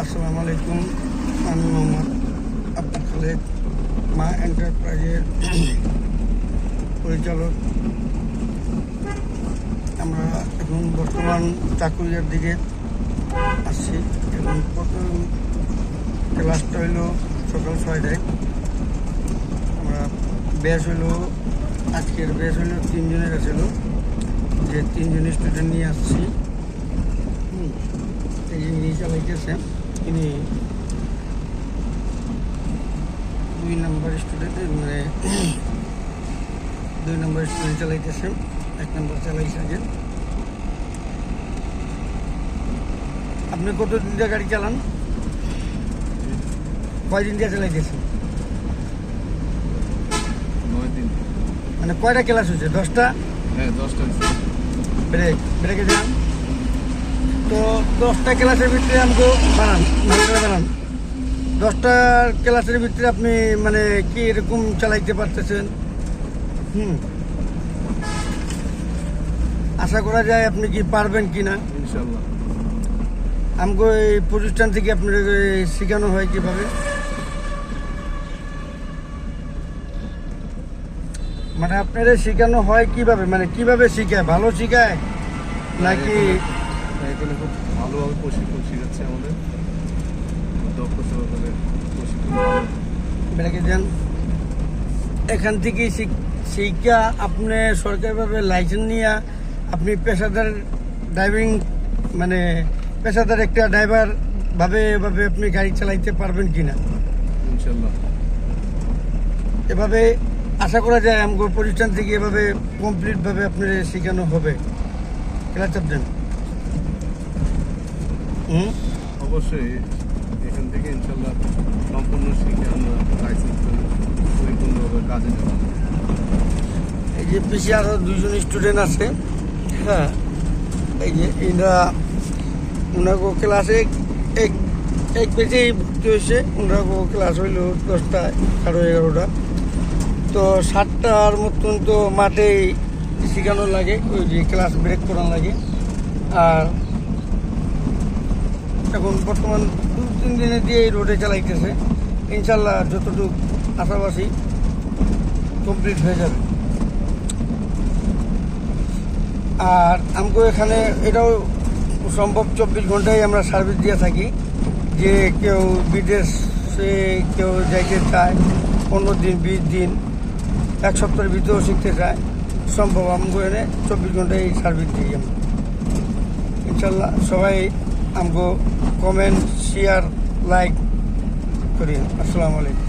আসসালামু আলাইকুম। আমি মোহাম্মদ আব্দুল খালেক, মা এন্টারপ্রাইজের পরিচালক। আমরা এখন বর্তমান চাকুরিয়ার দিকে আসছি এবং প্রথম ক্লাসটা হইল সকাল 6টায়। আমরা ব্যাচ হইলো, আজকের ব্যাচ হইল 3 জনের ছিল, যে 3 জন স্টুডেন্ট নিয়ে আসছি। এই যে নিয়ে চালাইতেছে, তিনি 2 নম্বর স্টুডেন্ট, মানে 2 নম্বর স্টুডেন্ট চালাইতেছে, 1 নম্বর চালাইছে। আগে আপনি কতদিন দিয়ে গাড়ি চালান? কয়দিন দিয়ে চালাইতেছেন? 9 দিন। মানে কয়টা ক্লাস হয়েছে? 10টা? হ্যাঁ, 10টা। ব্রেকে যান। তো 10টা ক্লাসের ভিতরে আমাকে বানান 10টা ক্লাসের ভিতরে আপনি মানে কি এরকম চালাইতে পারতেছেন? আশা করা যায় আপনি কি পারবেন কি না ইনশাআল্লাহ। আমাকে এই প্রতিষ্ঠান থেকে আপনার শেখানো হয় কিভাবে? মানে আপনারা শেখানো হয় কিভাবে? মানে কিভাবে শিখায়? ভালো শিখায় নাকি? এখানে খুব ভালোভাবে প্রশিক্ষণ শিখাচ্ছে আমাদের, দক্ষ সহকারে প্রশিক্ষণ ভালো। ব্রেকে যান। এখান থেকে শিক্ষা আপনি সরকারিভাবে লাইসেন্স নিয়ে আপনি পেশাদার ড্রাইভিং, মানে পেশাদার একটা ড্রাইভার ভাবে আপনি গাড়ি চালাইতে পারবেন কিনা ইনশাআল্লাহ। এভাবে আশা করা যায় আমগো প্রতিষ্ঠান থেকে এভাবে কমপ্লিটভাবে আপনার শেখানো হবে। ক্লাস দেন। অবশ্যই এখান থেকে ইনশাআল্লাহ সম্পূর্ণ শিখে আমরা লাইসেন্স পরিপূর্ণভাবে কাজে যাব। এই যে পিছিয়ে আরও 2 জন স্টুডেন্ট আছে। হ্যাঁ, এই যে ওনাগো ক্লাসে এক পেজেই ভর্তি হয়েছে। ওনাগো ক্লাস হইল 10টা, 11:30। তো 7টার মতন তো মাঠেই শেখানো লাগে, ওই যে ক্লাস ব্রেক করানো লাগে। আর এখন বর্তমান 2-3 দিনে দিয়ে এই রোডে চালাইতেছে। ইনশাল্লাহ যতটুকু আশাবাসী কমপ্লিট হয়ে যাবে। আর আমাকে এখানে এটাও সম্ভব 24 ঘন্টায় আমরা সার্ভিস দিয়ে থাকি। যে কেউ বিদেশে কেউ যাইতে চায়, 15 দিন, 20 দিন, 1 সপ্তাহের ভিতরেও শিখতে চায়, সম্ভব আমাকে এনে 24 ঘন্টায় এই সার্ভিস দিই আমরা। ইনশাল্লাহ সবাই আমাকে কমেন্ট, শেয়ার, লাইক করি। আসসালামু আলাইকুম।